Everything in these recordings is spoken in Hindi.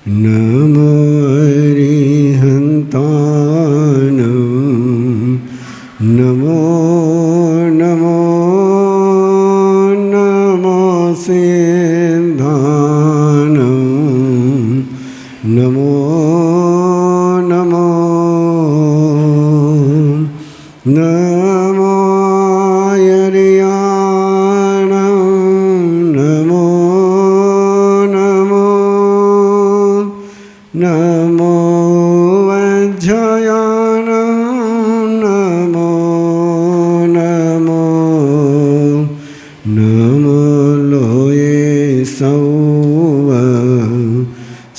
नमो अरिहन्तानं नमो नमो नमो सिद्धानं नमो नमो नमो आर्याणं नमो नमो नमो वज्रयानं नमो नमो नमो लोये सौव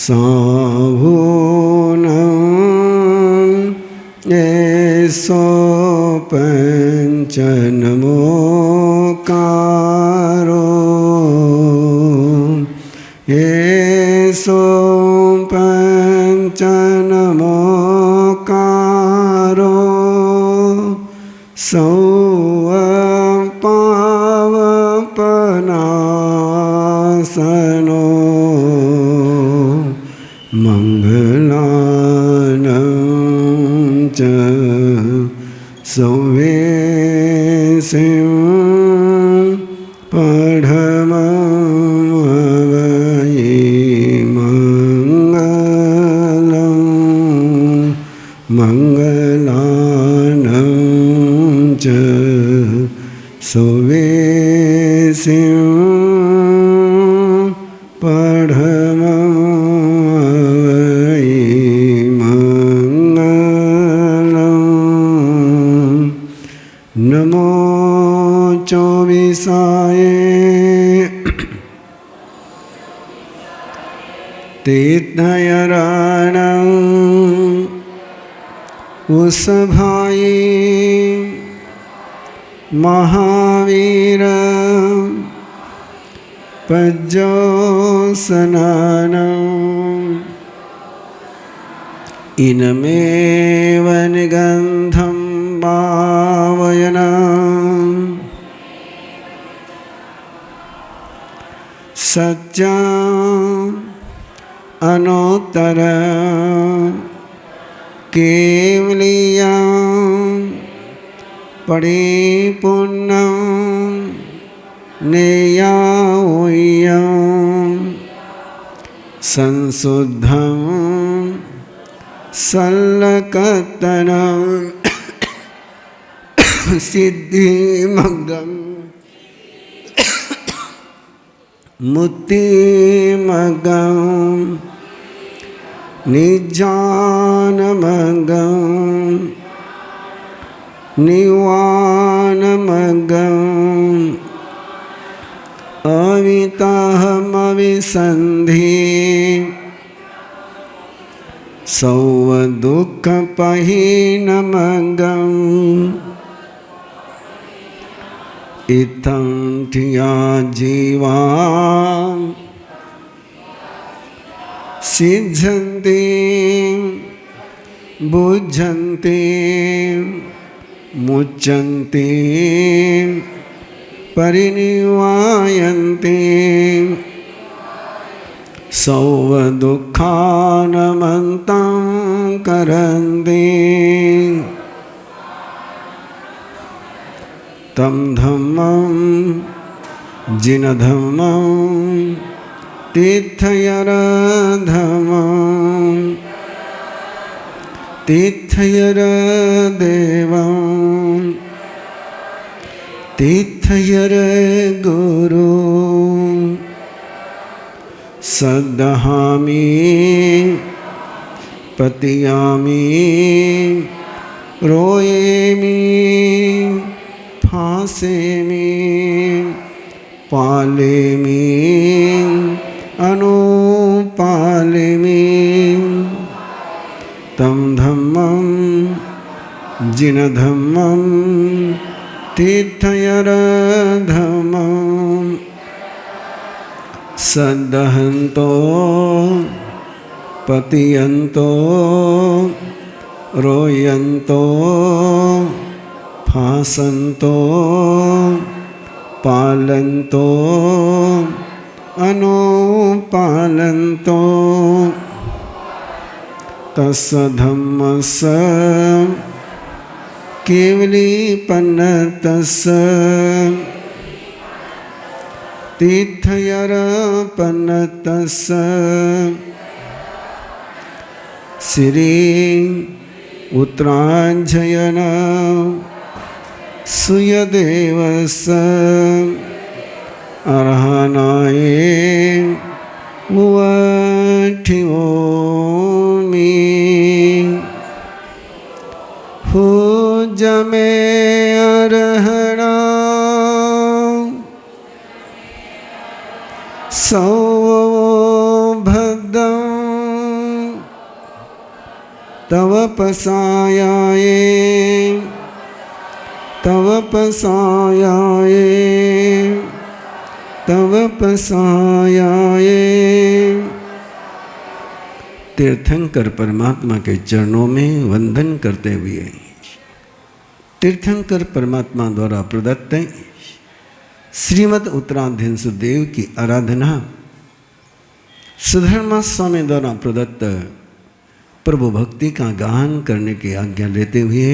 साभूनं एसो पंच नमोकारो एसो पंच नमोकारो सौव पावपनासनो मंगलानं च सौवेशं पढमवये मंगलं मंगलानं च सौवेशं पढमवये मंगलं नमो चौविसाय तीर्थयराणं वृषभाय महावीर पज्जोसनानं इनमेव निगन्धं भावयन् सत्यम् अनुत्तर केवलीयं परिपूर्णं नेयावयं संशुद्धं सल्लकतनं सिद्धिमग्गं मुक्तिमग्गं निज्ञानमग्गं निवानमग्गं अवितहमविसन्धि सौवदुःखपहीनमग्गं इत्थं ठिया जीवा सिद्धन्ति बुद्धन्ति मुच्यन्ति परिनिवायन्ति सौवदुःखानमन्तं करन्ति तं धम्मं जिनधम्मं तीर्थयरधम्मं तीर्थयरदेवं तीर्थयरगुरु सद्दहामि पतियामि रोयेमि फासेमि पालेमि अनुपालेमि तं धम्मं जिनधम्मं तीर्थयरधम्मं सद्दहन्तो पतियन्तो रोयन्तो फासन्तो पालन्तो अनुपालन्तो तस्य धम्मस्य केवलीपन्नतस्य तीर्थयरपन्नतस्य श्री उत्तराञ्जयन सुयदेवस्य अर्हणाय मुवठिवोमि पूज्यमे अर्हणा सौभद्रं तव पसायाये तव पसायाये तव पसायाये। तीर्थंकर परमात्मा के चरणों में वंदन करते हुए तीर्थंकर परमात्मा द्वारा प्रदत्त श्रीमद् उत्तराधीन देव की आराधना सुधर्मा स्वामी द्वारा प्रदत्त प्रभु भक्ति का गान करने की आज्ञा लेते हुए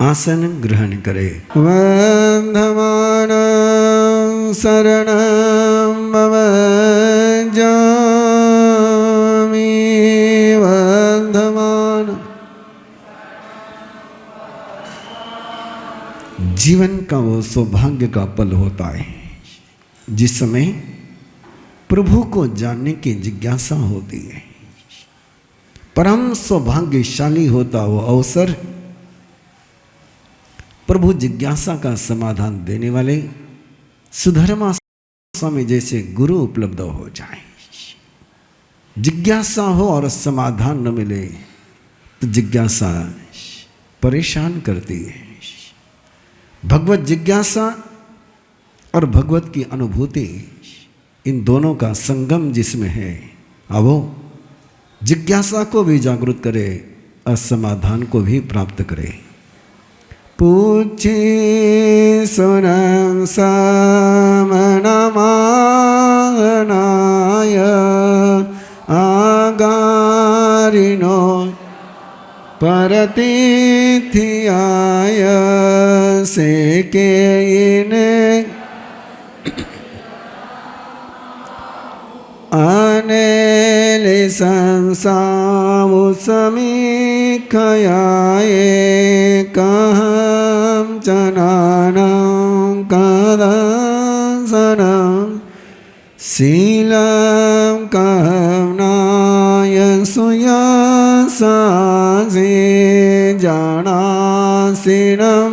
आसन ग्रहण करे। वंदमान शरणं मम जामि वंदमान। जीवन का वो सौभाग्य का पल होता है जिस समय प्रभु को जानने की जिज्ञासा होती है। परम सौभाग्यशाली होता वो अवसर प्रभु जिज्ञासा का समाधान देने वाले सुधर्मा स्वामी जैसे गुरु उपलब्ध हो जाए। जिज्ञासा हो और समाधान न मिले तो जिज्ञासा परेशान करती है। भगवत जिज्ञासा और भगवत की अनुभूति इन दोनों का संगम जिसमें है अब वो जिज्ञासा को भी जागृत करे और समाधान को भी प्राप्त करे। पूछे सुनम समनमानाय आगारिनो परतिथियाय से के इने अनेले संसामुसमीखयाय कहं चनानं कदंसनं शीलं कहं नाय सुयसासि जानासिनं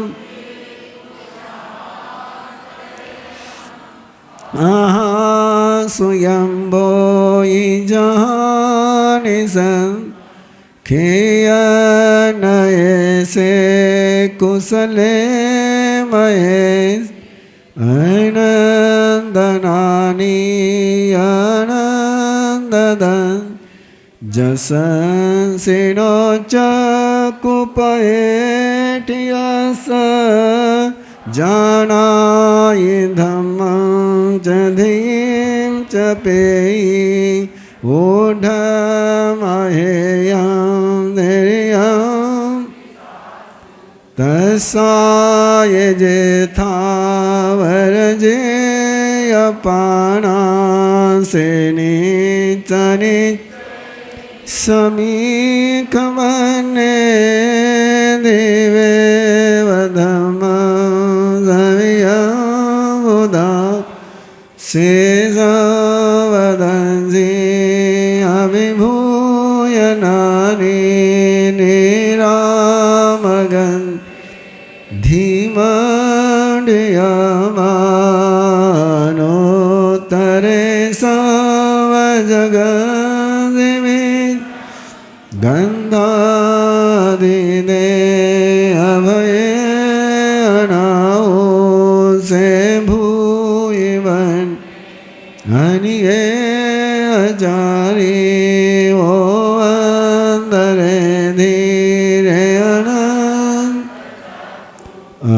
सुयम्बो जहानिसं खेयनये से कुशले मये अनन्दनानि अनन्ददं जसंसिनो च कुपयेटियस जानाय धम्मं च धीं च पेयि ऊढमहेयं धैर्यं तस्साय जेथावरजेयपानासेनि चनि समीखमने दिवे वधमं सवियमुदा शेषवदंसि अभिभूयनानि निरामगन् धीमण्ड्यमानोत्तरे सवजगदिमि गन्धादिदे अभये अनाओ से भूयिवन् हनिये अचारी वो अंदरे धीरे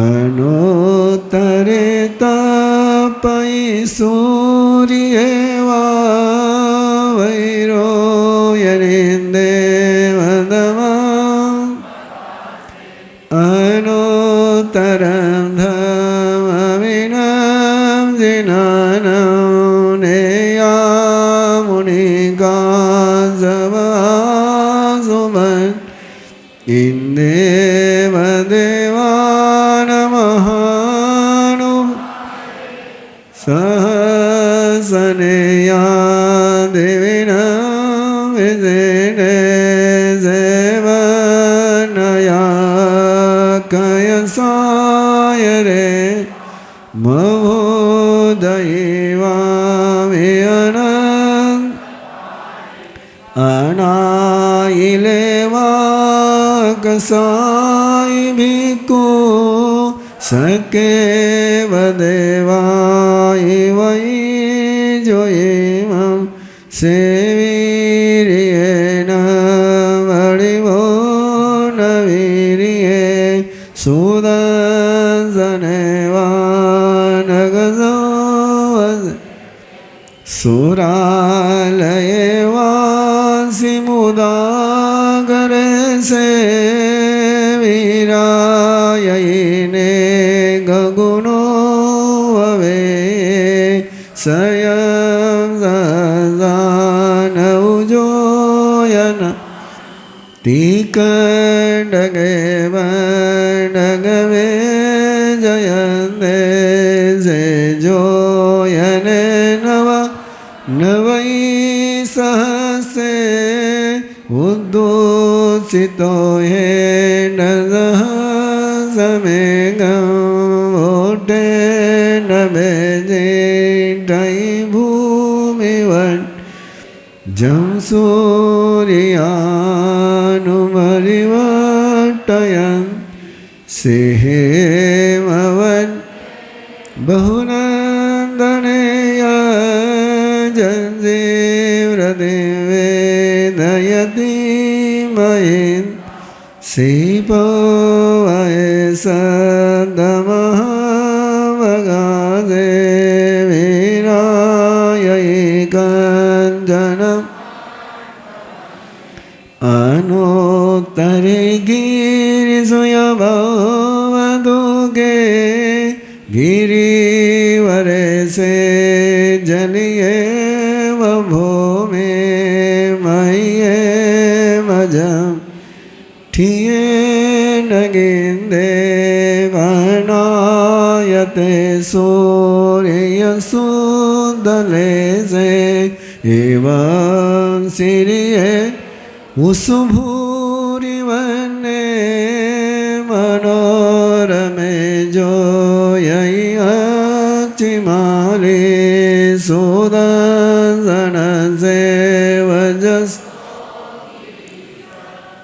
अनोत्तरे तपै सूर्ये वा वैरो यनिन्दे वद सुमन इंदेव देवानमहानु सहसनया देविना विजेने सेवनया कयसाय रे महोदयवामियनन् अनाइलेवा कसाई भिक्खु सके वदेवाई वही जोयेमं सेवीरिये न वडिवो नवीरिये सुदर्शनेवा नगजवज सुरालये वासि मुदागरे से वीरायने गगुणो ववे सयं सजान उजोयन तीकंडगे वंडगवे जयन्ते से जोयने नवा नवै सहसे उद्दोषितो हे नजः समेगं वोटे न बेजे टै भूमिवन् जं सूर्यानुमरिवट्टयन् सेहेमवन् बहुनन्दनेय जंजीव्रदिवेदयति मयिन् सीपवय सदमः वगादे वीरायै कञ्चनम् अनोत्तरे गिरिसुयभवदुगे गिरिवरे से जलिए भूमे मये मजम ठिये नगिंदे वनायते सूर्यसुदले से एवं सिरिये उसभूरिवन्ने मनोरमे जोयचिमाले सुदर्शन से वजस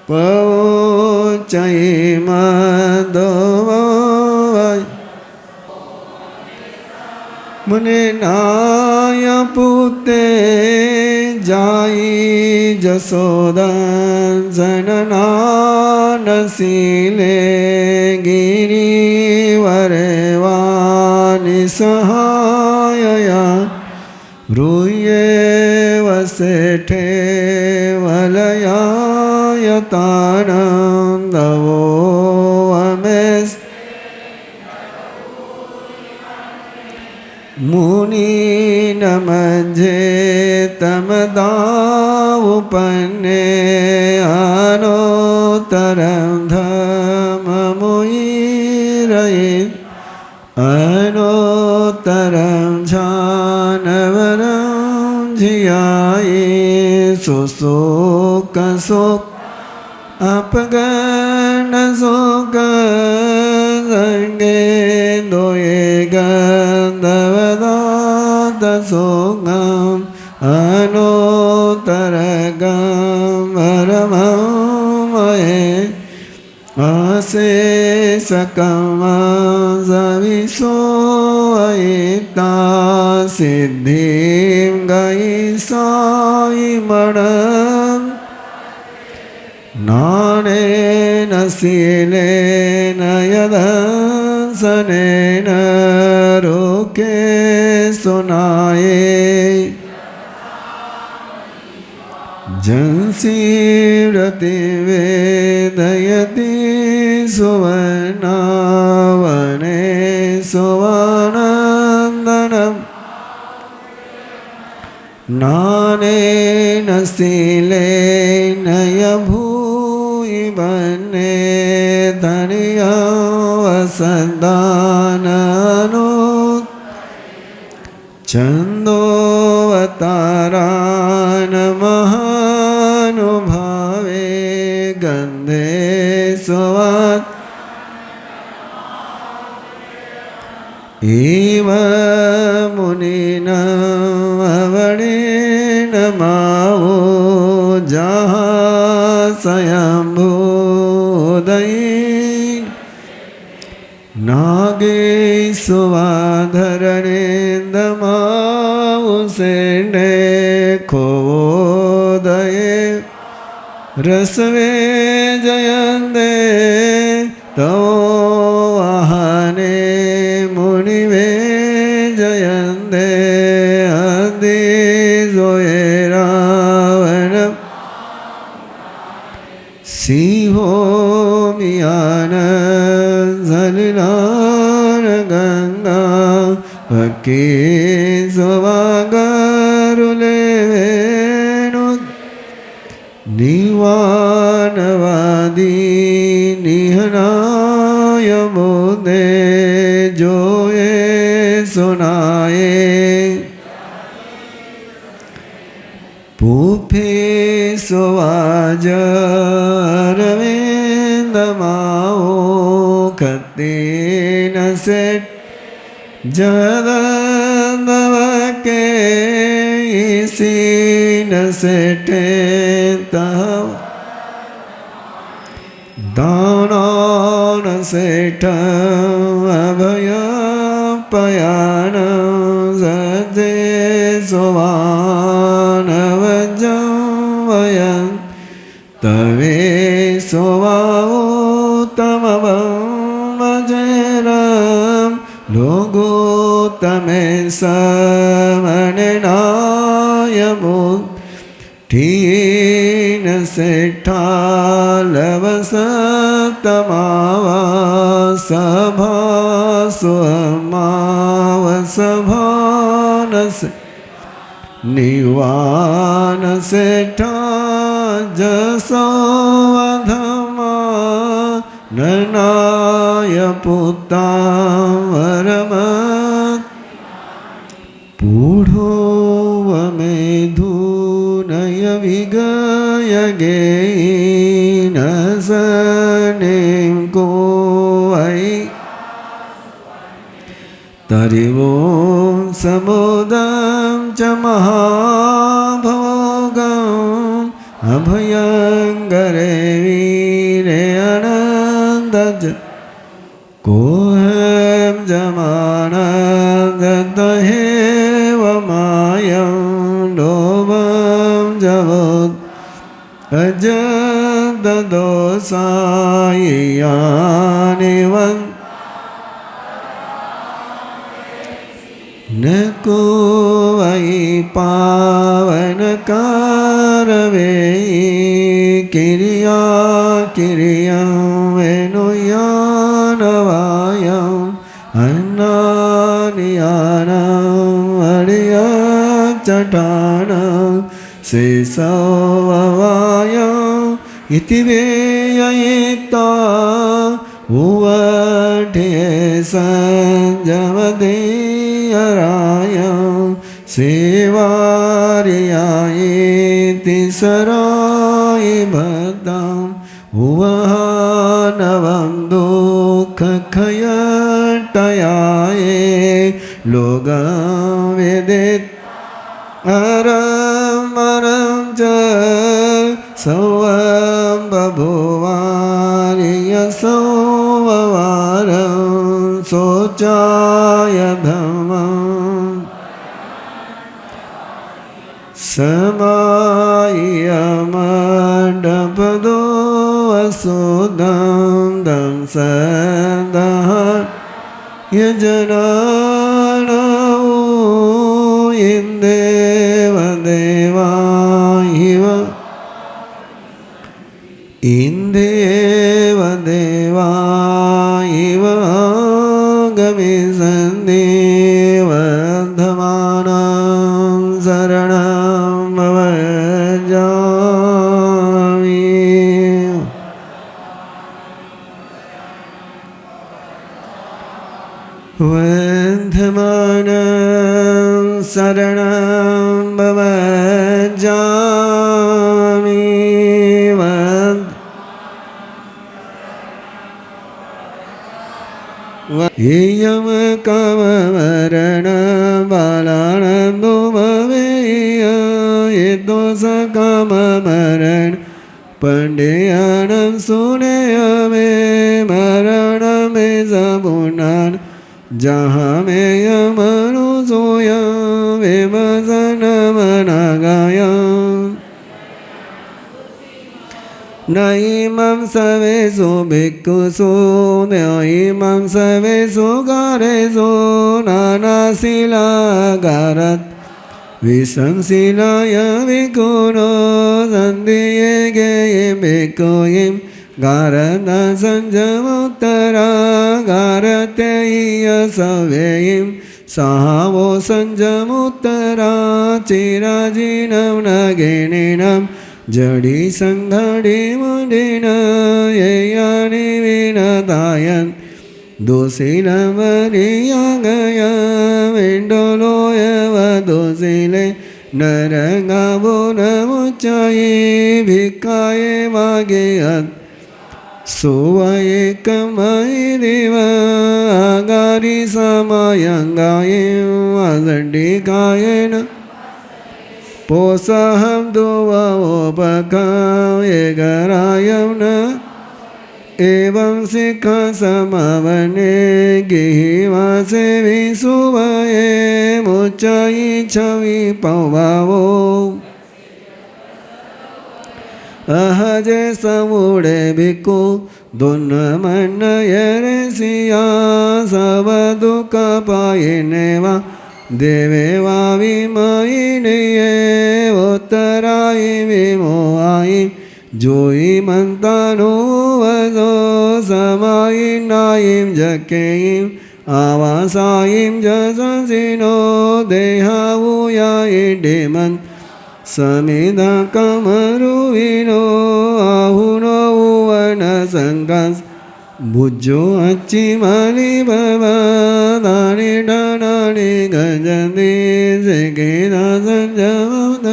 पवचै मदोवै मुने नाय पुते जाई जसोदर्शन नानसीले गिरिवरे वानि सहायया रूये वसेठे वलयायतानन्दवो अमेस् मुनि नमजे तमदावुपन्ने अनोतरं धममुयिरये अनोतरं झानवरं धियाये सुसुख सुख अपगण सुख संगे दोये गंधवदात सुखम अनोतरगम वरमये अशेषकम सविशोयिता सिद्धिं गई साई मणं नानेन शीलेन यदंसनेन रोके सुनाये जंसीव्रति वेदयति सुवर्णावने सुवर्णन्दनम् नानेन सीले नय भूई बने धनिय वसदाननो चंदोवतारान महानुभावे गंधे स्वाद इव मुनिना अवणेन मावो जहाँ स्वयंभूदयीन नागे सुवाधरणेन्दमावो सेने खोदये रसवे जयन्ते तो वाहने मुनिवे जयन्ते अदि जोए रावण सिंहो मियान जलिलान गंगा भक्ति सोवागरुले वेणु निवानवादी निहनाय मोदे जोए सुनाए पूफे सुवाज अरविंद माओ कते न सेठ जगदंदव के इसी न सेठे तव दानन सेठ अभय पयान सजे सोवान वजवयन तवे सोवाओ तमवम जयराम लोगो तमे समननाय मुक्त ठीन सेठा लवसतमावा सभा सुमाव सभानस निवान सेठा जसोवधमा ननाय पुता वरमत पूढ़ो वमेधु नय विगय गेन सनेम को आई तरिवो समुदम च महाभोगम अभयंगरे वीरे अनंद कोहम जमानंद हेव मायं लोभम जवोद अजद दोसायानिवं न को वै पावन कारवे किरिया किरिया वेनुयानवायं अन्नानियानं अडिया चटानं शेषवायं इति वेयिता उवठे संजमदेयरायं सेवार्यायेति सराय भद्रं उवनवं दुःखखयटयाये लोगं वेदेत् अरमरं च सौवं बभुवार्य सौववारं शोचाय धमं समायमण्डपदो वसुदं दं सदः यजनानो इन्देव देवाहिव इन्देव देवाहिव गमिसन्देव धमानं शरणं भवजा वर्धमानं शरणं भवजामि येयं काममरणं बालानं दुमवेय यदोषकाममरणं पंडेयानं सुनेय मे मरणं मे सपुनान् जहाँ में यमनुसोय विमसनमनागाय नईमं सवेसो भिक्खुसो नईमं सवेसो गारेसो नानाशिलागारत् विसंशिलाय विकुनो सन्धिये गेयं भिक्खुयिं गारद संजमुत्तरा गारतेय सवेयं सहावो संजमुत्तरा चिराजिनं नगेनिनं जड़ी संघड़ी मुंडिन येयानि विनतायन दोषिलमरिया गया विंडोलोयव दोषिले नरंगावो नमुच्चाये भिक्खाये वागेयत सोवये कमयि देव आगारि समयंगाये असंडिकायेन पोसहं दुवोपकं एगरायं न एवं शिखा समवने गिहिवासे विसुवये मुच्चायि छवि पौवावो अहजे समुड़े भिक्खु दुन्नमन यरेसिया सब दुख पायिनेवा देवे वाविमयिनिये उत्तरायि विमोहायि जोयि मंतानो वदो समायिनायिं जकेयिं आवासायिं जसंसिनो देहावुयायि डेमन् समिधा कमरुविनो आहुनो वन संगस भुजो अच्छी माली बाबा दानी डानी गजंदी सेकेदा संजमद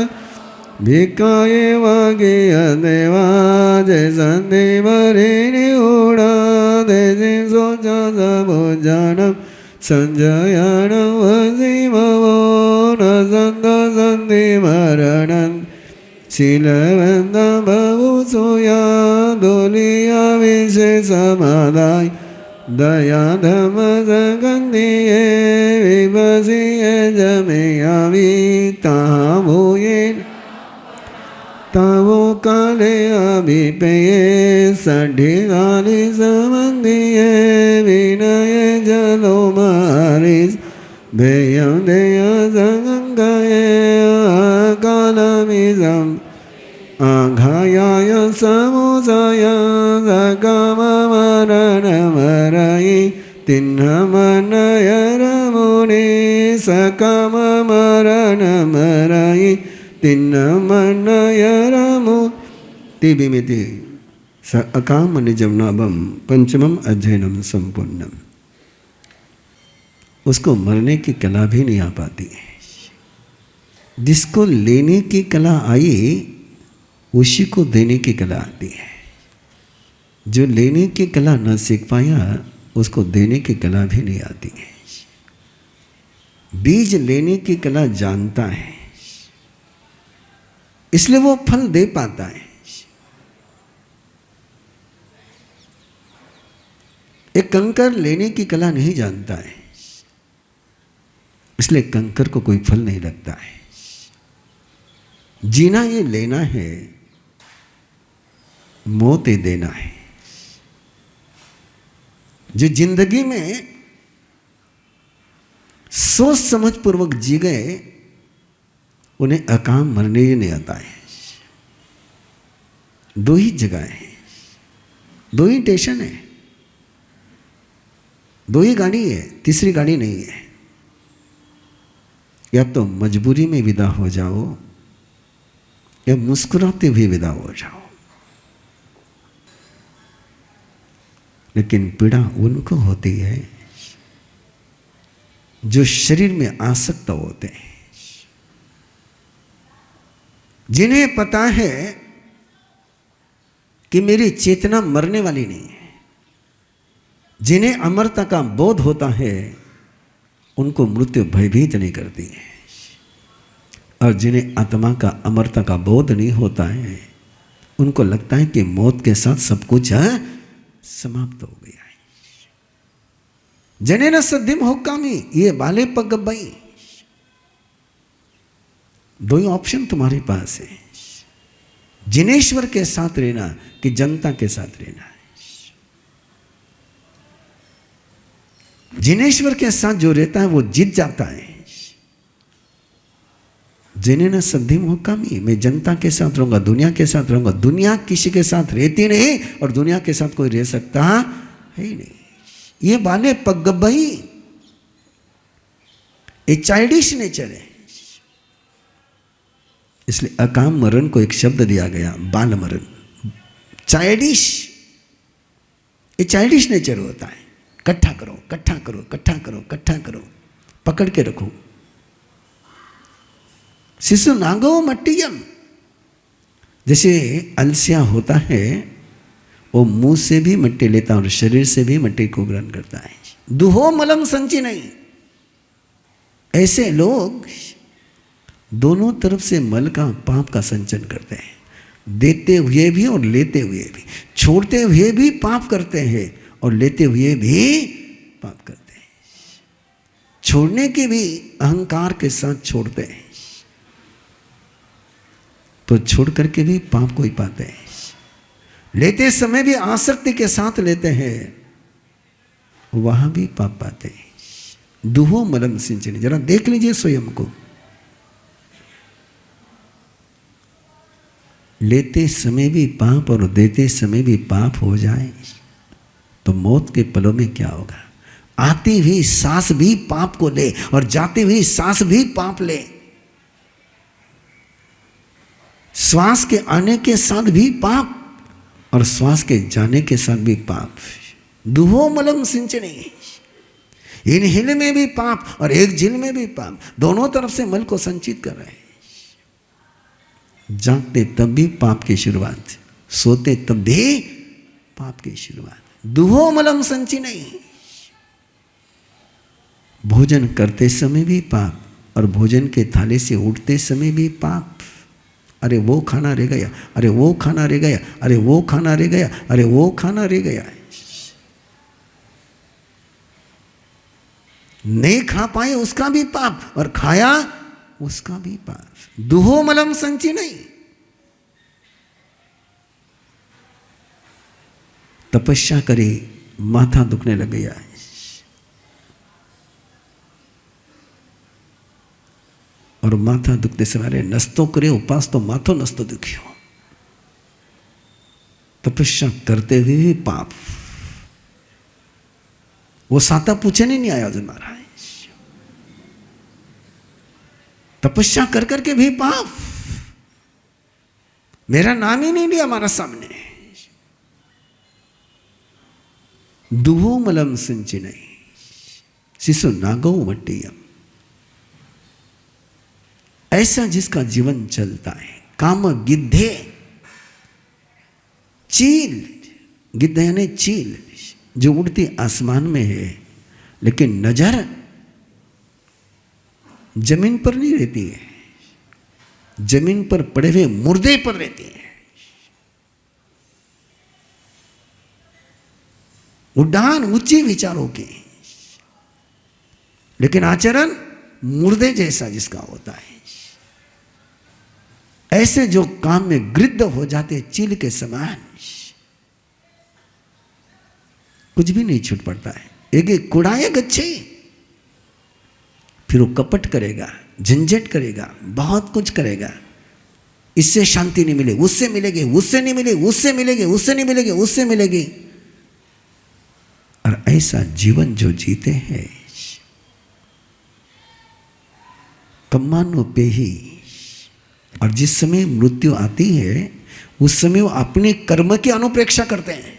भिक्खाये वागे देवा जय संदे मरेनि उड़ा देशि सोचा सबोजानम संजयानम वसीमवो न संत संधि मरणं शीलवंत बहुसुया दोलिया विशेषमादाय दया धम संगंधिये विभसिये जमेयावि ताहाँ भूये तावो काले अभिपेये सढ़िगाली संबंधिये विनय जलो मारिस भेयं देया संगंगाये कालमिजं आघायाय समुसाय सकममरणमरयि तिन्नमनयरमुनि सकममरणमरयि तिन्नमनयरमु तिबिमिति स अकाम निजम नाभम पंचमम अध्ययनम संपूर्णम। उसको मरने की कला भी नहीं आ पाती। जिसको लेने की कला आई उसी को देने की कला आती है। जो लेने की कला न सीख पाया उसको देने की कला भी नहीं आती है। बीज लेने की कला जानता है इसलिए वो फल दे पाता है। एक कंकर लेने की कला नहीं जानता है इसलिए कंकर को कोई फल नहीं लगता है। जीना ये लेना है, मौत ये देना है। जो जिंदगी में सोच समझ पूर्वक जी गए उन्हें अकाम मरने ही नहीं आता है। दो ही जगह है, दो ही स्टेशन है, दो ही गाड़ी है, तीसरी गाड़ी नहीं है। या तो मजबूरी में विदा हो जाओ या मुस्कुराते हुए विदा हो जाओ। लेकिन पीड़ा उनको होती है जो शरीर में आसक्त होते हैं, जिन्हें पता है कि मेरी चेतना मरने वाली नहीं है, जिन्हें अमरता का बोध होता है, उनको मृत्यु भयभीत नहीं करती है। और जिन्हें आत्मा का अमरता का बोध नहीं होता है, उनको लगता है कि मौत के साथ सब कुछ समाप्त हो गया है। जने न सद्धिम होकामी, ये बाले पगबई। दो ही ऑप्शन तुम्हारे पास है, जिनेश्वर के साथ रहना कि जनता के साथ रहना है। जिनेश्वर के साथ जो रहता है वो जीत जाता है। जिन्हें न सद्धिम होकामी, मैं जनता के साथ रहूंगा, दुनिया के साथ रहूंगा। दुनिया किसी के साथ रहती नहीं और दुनिया के साथ कोई रह सकता है ही नहीं। ये बाले पगबई, ये चाइल्डिश नेचर है। इसलिए अकाम मरण को एक शब्द दिया गया, बाल मरण, चाइल्डिश। ये चाइल्डिश नेचर होता है। इकट्ठा करो, इकट्ठा करो, इकट्ठा करो, इकट्ठा करो, पकड़ के रखो। शिशु नागो मट्टियम, जैसे अलसिया होता है, वो मुंह से भी मिट्टी लेता है और शरीर से भी मिट्टी को ग्रहण करता है। दुहो मलम संची नहीं। ऐसे लोग दोनों तरफ से मल का, पाप का संचन करते हैं, देते हुए भी और लेते हुए भी। छोड़ते हुए भी पाप करते हैं और लेते हुए भी पाप करते हैं। छोड़ने के भी अहंकार के साथ छोड़ते हैं, तो छोड़ करके भी पाप को ही पाते हैं। लेते समय भी आसक्ति के साथ लेते हैं, वहां भी पाप पाते हैं। दुहो मलम सिंचनी, जरा देख लीजिए स्वयं को। लेते समय भी पाप और देते समय भी पाप हो जाए तो मौत के पलों में क्या होगा। आती हुई सांस भी पाप को ले और जाती हुई सांस भी पाप ले। श्वास के आने के साथ भी पाप और श्वास के जाने के साथ भी पाप। दुहो मलम सिंचनी, इन हिल में भी पाप और एक झिल में भी पाप, दोनों तरफ से मल को संचित कर रहे हैं। जागते तब भी पाप की शुरुआत, सोते तब भी पाप की शुरुआत। दुहो मलम संची नहीं। भोजन करते समय भी पाप और भोजन के थाली से उठते समय भी पाप। अरे वो खाना रह गया, अरे वो खाना रह गया, अरे वो खाना रह गया, अरे वो खाना रह गया। नहीं खा पाए उसका भी पाप और खाया उसका भी पाप। दुहो मलम संची नहीं। तपस्या करी, माथा दुखने लग गया है, और माथा दुखते समय नस्तो करे उपास तो माथो नस्तो दुखियो। तपस्या करते हुए भी पाप। वो साता पूछने नहीं आया महाराज। तपस्या कर करके भी पाप। मेरा नाम ही नहीं लिया हमारा सामने। दुहो मलम सिंची नहीं। शिशु नागो मट्टियम, ऐसा जिसका जीवन चलता है। काम गिद्धे, चील, गिद्ध यानी चील, जो उड़ती आसमान में है लेकिन नजर जमीन पर नहीं रहती है, जमीन पर पड़े हुए मुर्दे पर रहती है। उड़ान ऊंचे विचारों के, लेकिन आचरण मुर्दे जैसा जिसका होता है। ऐसे जो काम में गृद्ध हो जाते चील के समान, कुछ भी नहीं छूट पड़ता है। एक कुड़ाए गच्छे, फिर वो कपट करेगा, झंझट करेगा, बहुत कुछ करेगा। इससे शांति नहीं मिले, उससे मिलेगी, उससे नहीं मिले, उससे मिलेगी, उससे नहीं मिलेगी, उससे मिलेगी। और ऐसा जीवन जो जीते हैं, कम्मानो पे ही। और जिस समय मृत्यु आती है उस समय वो अपने कर्म की अनुप्रेक्षा करते हैं।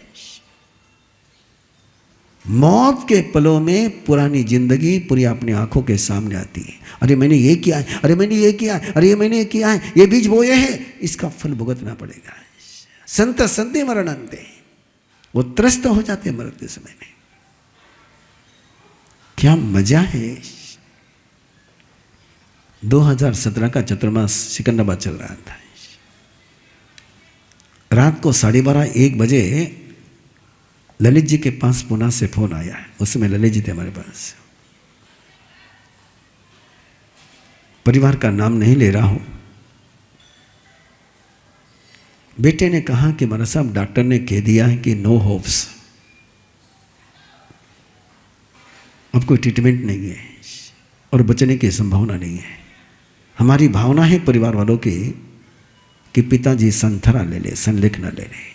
मौत के पलों में पुरानी जिंदगी पूरी अपनी आंखों के सामने आती है। अरे मैंने ये किया है, अरे मैंने ये किया है, अरे मैंने ये किया है, ये बीज बोए है, इसका फल भुगतना पड़ेगा। संत संते मरणंते, वो त्रस्त हो जाते मरते समय में। क्या मजा है। 2017 का चतुर्मास सिकंदराबाद चल रहा था। रात को 12:30-1 बजे ललित जी के पास पुणे से फोन आया है। उस समय ललित जी थे हमारे पास। परिवार का नाम नहीं ले रहा हूं। बेटे ने कहा कि महाराज साहब डॉक्टर ने कह दिया है कि नो होप्स, अब कोई ट्रीटमेंट नहीं है और बचने की संभावना नहीं है। हमारी भावना है परिवार वालों की कि पिताजी संथरा ले ले, संलेख न ले ले।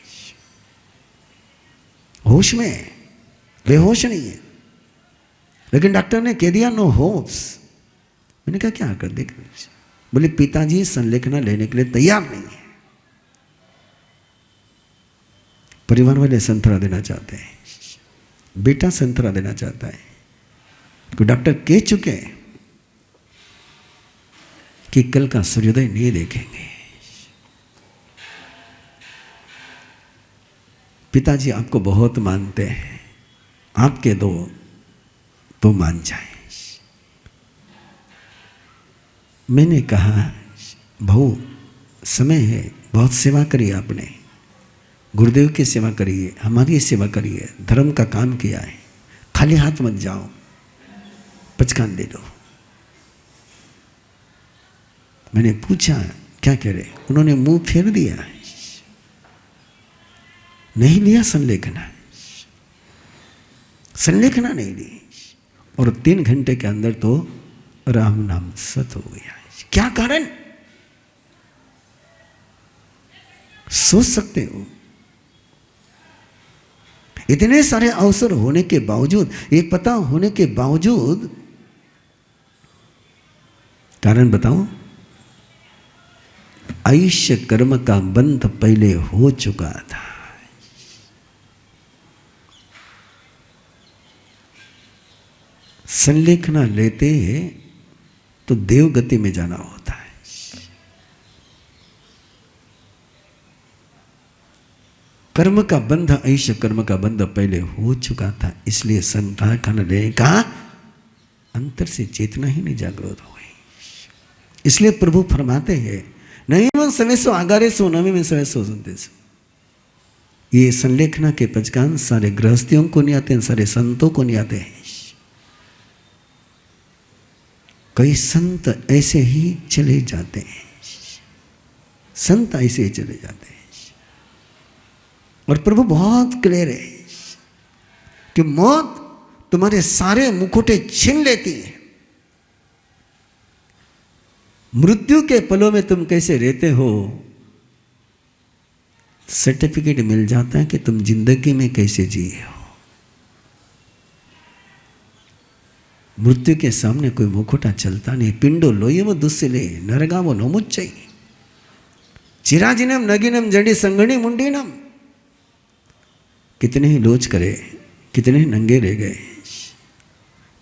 होश में, बेहोश नहीं है, लेकिन डॉक्टर ने कह दिया नो होप्स। मैंने कहा क्या कर देख। बोले पिताजी संलेखना लेने के लिए तैयार नहीं है। परिवार वाले संतरा देना चाहते हैं, बेटा संतरा देना चाहता है, तो डॉक्टर कह चुके हैं कि कल का सूर्योदय नहीं देखेंगे। पिताजी आपको बहुत मानते हैं, आपके दो तो मान जाए। मैंने कहा भाऊ समय है, बहुत सेवा करी आपने, गुरुदेव की सेवा करिए, हमारी सेवा करिए, धर्म का काम किया है, खाली हाथ मत जाओ, पचकान दे दो। मैंने पूछा क्या कह रहे, उन्होंने मुंह फेर दिया, नहीं लिया संलेखना, संलेखना नहीं ली, और 3 घंटे के अंदर तो राम नाम सत हो गया। क्या कारण सोच सकते हो? इतने सारे अवसर होने के बावजूद, ये पता होने के बावजूद, कारण बताऊं, आयुष्य कर्म का बंध पहले हो चुका था। संलेखना लेते तो देवगति में जाना होता है। कर्म का बंध, आयुष्य कर्म का बंध पहले हो चुका था, इसलिए संलेखना लेने का अंतर से चेतना ही नहीं जागृत हो गई। इसलिए प्रभु फरमाते हैं नहीं मन सवेसो आगारे सो नवे में सवेसो सुनते सो। ये संलेखना के पचकान सारे गृहस्थियों को नहीं आते हैं, सारे संतों को नहीं आते हैं। कई संत ऐसे ही चले जाते हैं, संत ऐसे ही चले जाते हैं। और प्रभु बहुत क्लियर है कि मौत तुम्हारे सारे मुखौटे छीन लेती है। मृत्यु के पलों में तुम कैसे रहते हो, सर्टिफिकेट मिल जाता है कि तुम जिंदगी में कैसे जिए हो। मृत्यु के सामने कोई मुखौटा चलता नहीं। पिंडो लोये वो दुस्सिले नरगावो नोमुच्चई चिराजिनम नगिनम जड़ी संगणी मुंडीनम। कितने ही लोच करे, कितने ही नंगे रह गए,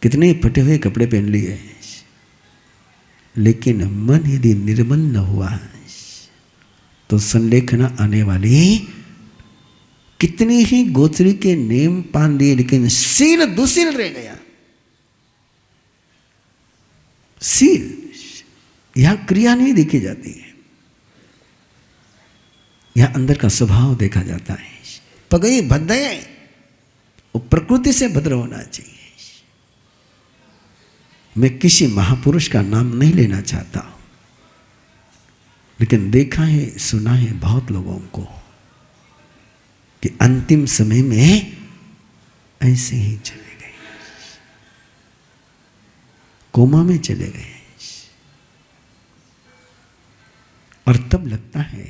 कितने ही फटे हुए कपड़े पहन लिए, लेकिन मन यदि निर्मल न हुआ तो संलेखना आने वाली। कितनी ही गोत्री के नेम पान लिए, लेकिन सील दुशील रह गया। सील, यहां क्रिया नहीं देखी जाती है, यहां अंदर का स्वभाव देखा जाता है। पगई भद्दे, वो प्रकृति से भद्र होना चाहिए। मैं किसी महापुरुष का नाम नहीं लेना चाहता, लेकिन देखा है, सुना है बहुत लोगों को कि अंतिम समय में ऐसे ही चले गए, कोमा में चले गए। और तब लगता है,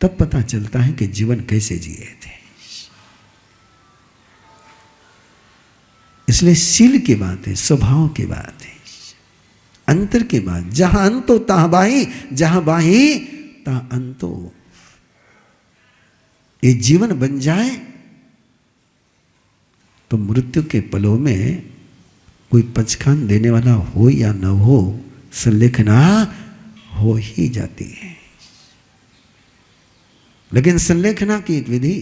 तब पता चलता है कि जीवन कैसे जिए थे। इसलिए शील की बात है, स्वभाव की बात है, अंतर की बात। जहां अंतो तहां बाही, जहां बाही तहां अंतो। ये जीवन बन जाए तो मृत्यु के पलों में कोई पचखान देने वाला हो या न हो, संलेखना हो ही जाती है। लेकिन संलेखना की एक विधि,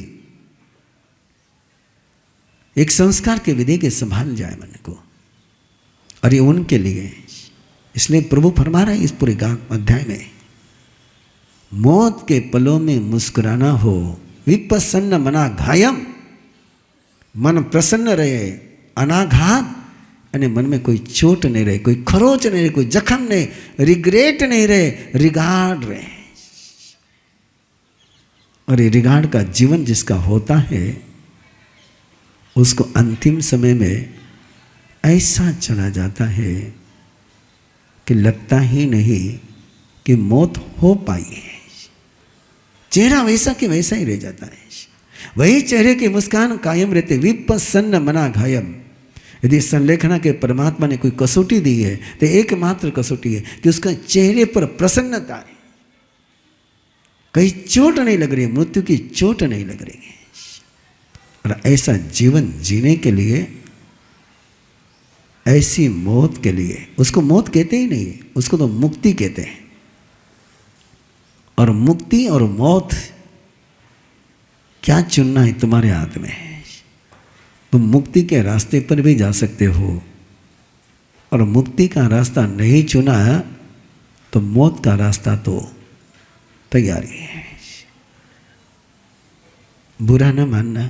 एक संस्कार की विधि के संभाल जाए मन को, और ये उनके लिए। इसलिए प्रभु फरमा रहे हैं इस पूरे अध्याय में, मौत के पलों में मुस्कुराना हो, विप्रसन्न मना घायम, मन प्रसन्न रहे, अनाघात અને मन में कोई चोट नहीं रहे, कोई खरोच नहीं रहे, कोई जख्म नहीं, रिग्रेट नहीं रहे, रिगार्ड रहे। और ये रिगार्ड का जीवन जिसका होता है, उसको अंतिम समय में ऐसा चला जाता है कि लगता ही नहीं कि मौत हो पाई है। चेहरा वैसा कि वैसा ही रह जाता है, वही चेहरे की मुस्कान कायम रहते, विप्रसन्न मना घायम। यदि संलेखना के परमात्मा ने कोई कसौटी दी है तो एकमात्र कसौटी है कि उसका चेहरे पर प्रसन्नता है, कहीं चोट नहीं लग रही, मृत्यु की चोट नहीं लग रही है। और ऐसा जीवन जीने के लिए, ऐसी मौत के लिए, उसको मौत कहते ही नहीं, उसको तो मुक्ति कहते हैं। और मुक्ति और मौत क्या चुनना है तुम्हारे हाथ में है। तुम मुक्ति के रास्ते पर भी जा सकते हो, और मुक्ति का रास्ता नहीं चुना तो मौत का रास्ता तो तैयारी है। बुरा न मानना,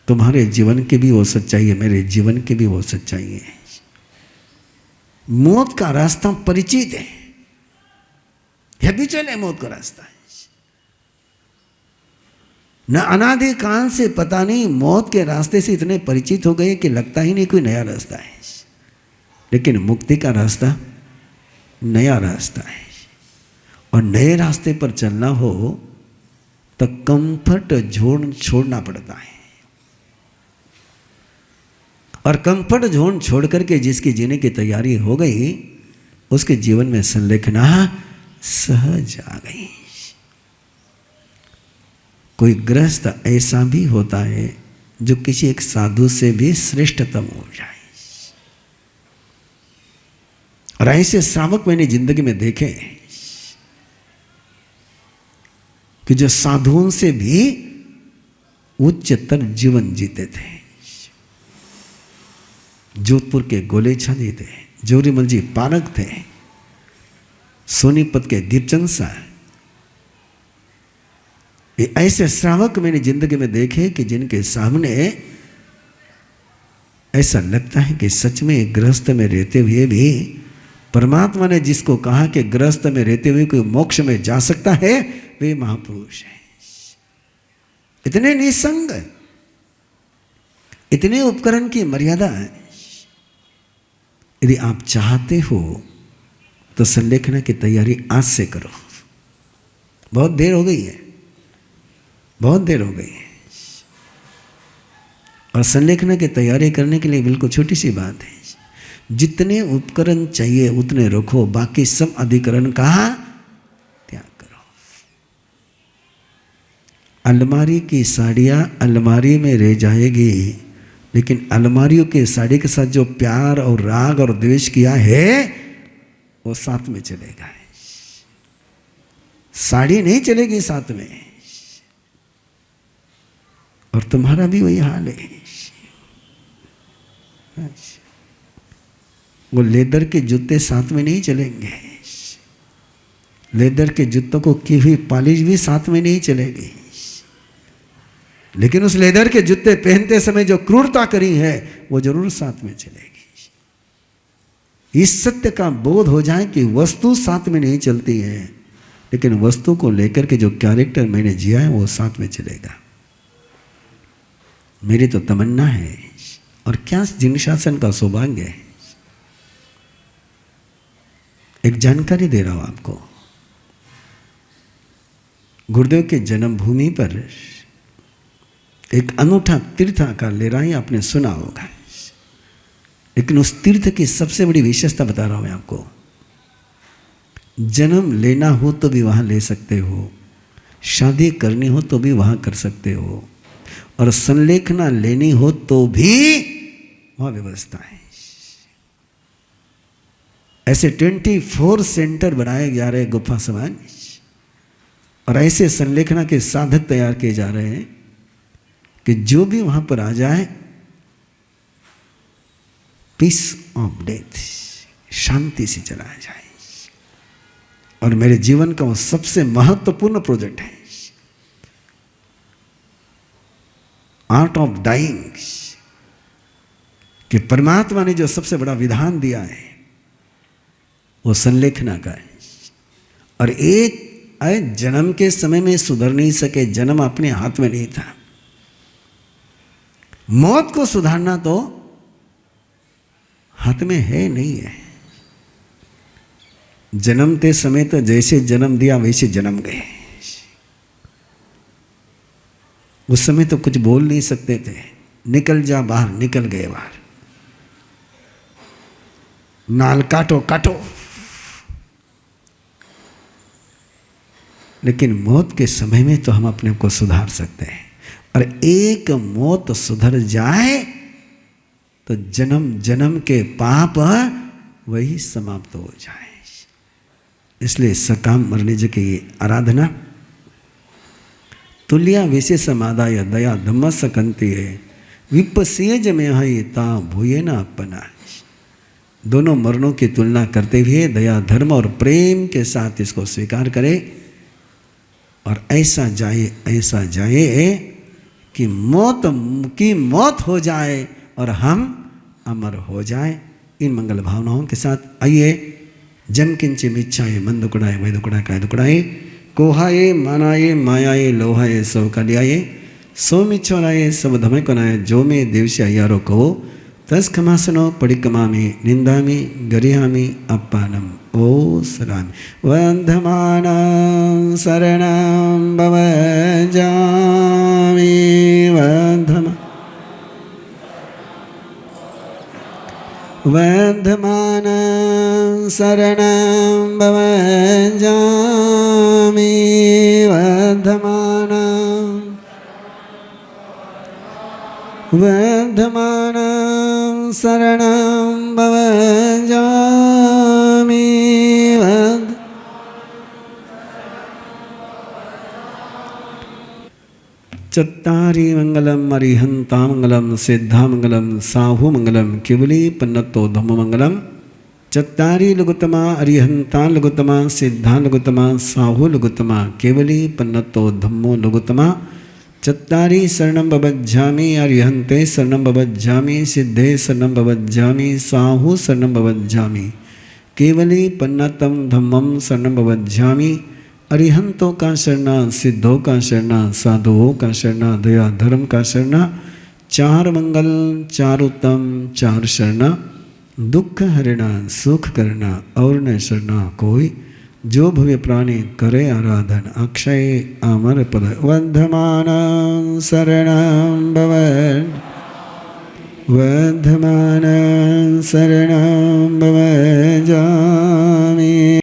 तुम्हारे जीवन की भी वो सच्चाई है, मेरे जीवन की भी वो सच्चाई है। मौत का रास्ता परिचित है, हैबिचुअल है मौत का रास्ता है। न अनादि काल से पता नहीं मौत के रास्ते से इतने परिचित हो गए कि लगता ही नहीं कोई नया रास्ता है। लेकिन मुक्ति का रास्ता नया रास्ता है, और नए रास्ते पर चलना हो तो कंफर्ट जोन छोड़ना पड़ता है। और कंफर्ट जोन छोड़ करके जिसकी जीने की तैयारी हो गई, उसके जीवन में संलेखना सहज आ गई। कोई गृहस्थ ऐसा भी होता है जो किसी एक साधु से भी श्रेष्ठतम हो जाए। और ऐसे श्रावक मैंने जिंदगी में देखे कि जो साधुओं से भी उच्चतर जीवन जीते थे। जोधपुर के गोलेछा जी थे, जोरीमल जी पारक थे, सोनीपत के दीपचंद साहब, ये ऐसे श्रावक मैंने जिंदगी में देखे कि जिनके सामने ऐसा लगता है कि सच में गृहस्थ में रहते हुए भी परमात्मा ने जिसको कहा कि गृहस्थ में रहते हुए कोई मोक्ष में जा सकता है, वे महापुरुष हैं। इतने निसंग, इतने उपकरण की मर्यादा है। यदि आप चाहते हो तो संलेखना की तैयारी आज से करो। बहुत देर हो गई है, बहुत देर हो गई है। और संलेखना की तैयारी करने के लिए बिल्कुल छोटी सी बात है, जितने उपकरण चाहिए उतने रखो, बाकी सब अधिकरण का त्याग करो। अलमारी की साड़ियां अलमारी में रह जाएगी, लेकिन अलमारियों के साड़ी के साथ जो प्यार और राग और द्वेष किया है वो साथ में चलेगा। साड़ी नहीं चलेगी साथ में। और तुम्हारा भी वही हाल है। वो लेदर के जूते साथ में नहीं चलेंगे, लेदर के जूतों को की हुई पॉलिश भी साथ में नहीं चलेगी। लेकिन उस लेदर के जूते पहनते समय जो क्रूरता करी है वो जरूर साथ में चलेगी। इस सत्य का बोध हो जाए कि वस्तु साथ में नहीं चलती है, लेकिन वस्तु को लेकर के जो कैरेक्टर मैंने जिया है वो साथ में चलेगा। मेरी तो तमन्ना है, और क्या जिन शासन का सौभाग्य है। एक जानकारी दे रहा हूं आपको। गुरुदेव के जन्मभूमि पर एक अनूठा तीर्थ आकार ले रहा है, आपने सुना होगा। लेकिन उस तीर्थ की सबसे बड़ी विशेषता बता रहा हूं मैं आपको। जन्म लेना हो तो भी वहां ले सकते हो, शादी करनी हो तो भी वहां कर सकते हो, और संलेखना लेनी हो तो भी वहाँ व्यवस्था है। ऐसे 24 सेंटर बनाए जा रहे गुफा समाज, और ऐसे संलेखना के साधक तैयार किए जा रहे हैं कि जो भी वहां पर आ जाए पीस ऑफ डेथ, शांति से चला जाए। और मेरे जीवन का वो सबसे महत्वपूर्ण प्रोजेक्ट है, आर्ट ऑफ डाइंग, कि परमात्मा ने जो सबसे बड़ा विधान दिया है वो संलेखना का है। और एक जन्म के समय में सुधर नहीं सके, जन्म अपने हाथ में नहीं था। मौत को सुधारना तो हाथ में है नहीं है। जन्मते समय तो जैसे जन्म दिया वैसे जन्म गए। उस समय तो कुछ बोल नहीं सकते थे, निकल जा बाहर, निकल गए बाहर, नाल काटो काटो। लेकिन मौत के समय में तो हम अपने को सुधार सकते हैं। और एक मौत सुधर जाए तो जन्म जन्म के पाप वही समाप्त हो जाए। इसलिए सकाम मरणिज की आराधना तुल्या विशेष समादाय दया धम्मस कंती है विपसेज में हई ता भूये न अपना। दोनों मरणों की तुलना करते हुए दया धर्म और प्रेम के साथ इसको स्वीकार करे और ऐसा जाए कि मौत हो जाए और हम अमर हो जाए। इन मंगल भावनाओं के साथ आइए। जम किंचे मिच्छाए मन दुकड़ाए वह दुकड़ा काय दुकड़ाए कोहाए मानाए मायाए लोहाए सब कलियाए सो मिच्छोराए सब धमे कोनाए जो में देवस्य यारो कहो तस खमासनो पड़िकमामी निंदामी गरिहामी अप्पानम ओ सलाम वंधमानं शरणं भवजामि वंधमानं शरणं भवजामि वंधमानं शरणं भवजामि। चत्तारि मंगलम अरिहंता मंगलम सिद्धा मंगलम साहु मंगलम केवली पन्नतो धम्म मंगलम। चत्तारि लघुतमा अरिहंता लघुतमा सिद्धा लघुतमा साहु लघुतमा केवली पन्नतो धम्मो लघुतमा। चत्तारि शरणं भवज्जामि अरिहन्ते शरणं भवज्जामि सिद्धे शरणं भवज्जामि साहु शरणं भवज्जामि केवली पन्नतं धम्मं शरणं भवज्जामि। अरिहंतों का शरणा, सिद्धों का शरणा, साधुओं का शरणा, दया धर्म का शरणा, चार मंगल चार उत्तम चार शरणा, दुख हरिणा सुख करना और न शरणा कोई। जो भव्य प्राणी करे आराधन अक्षय अमर पद। वंधमानं शरणं भवजामि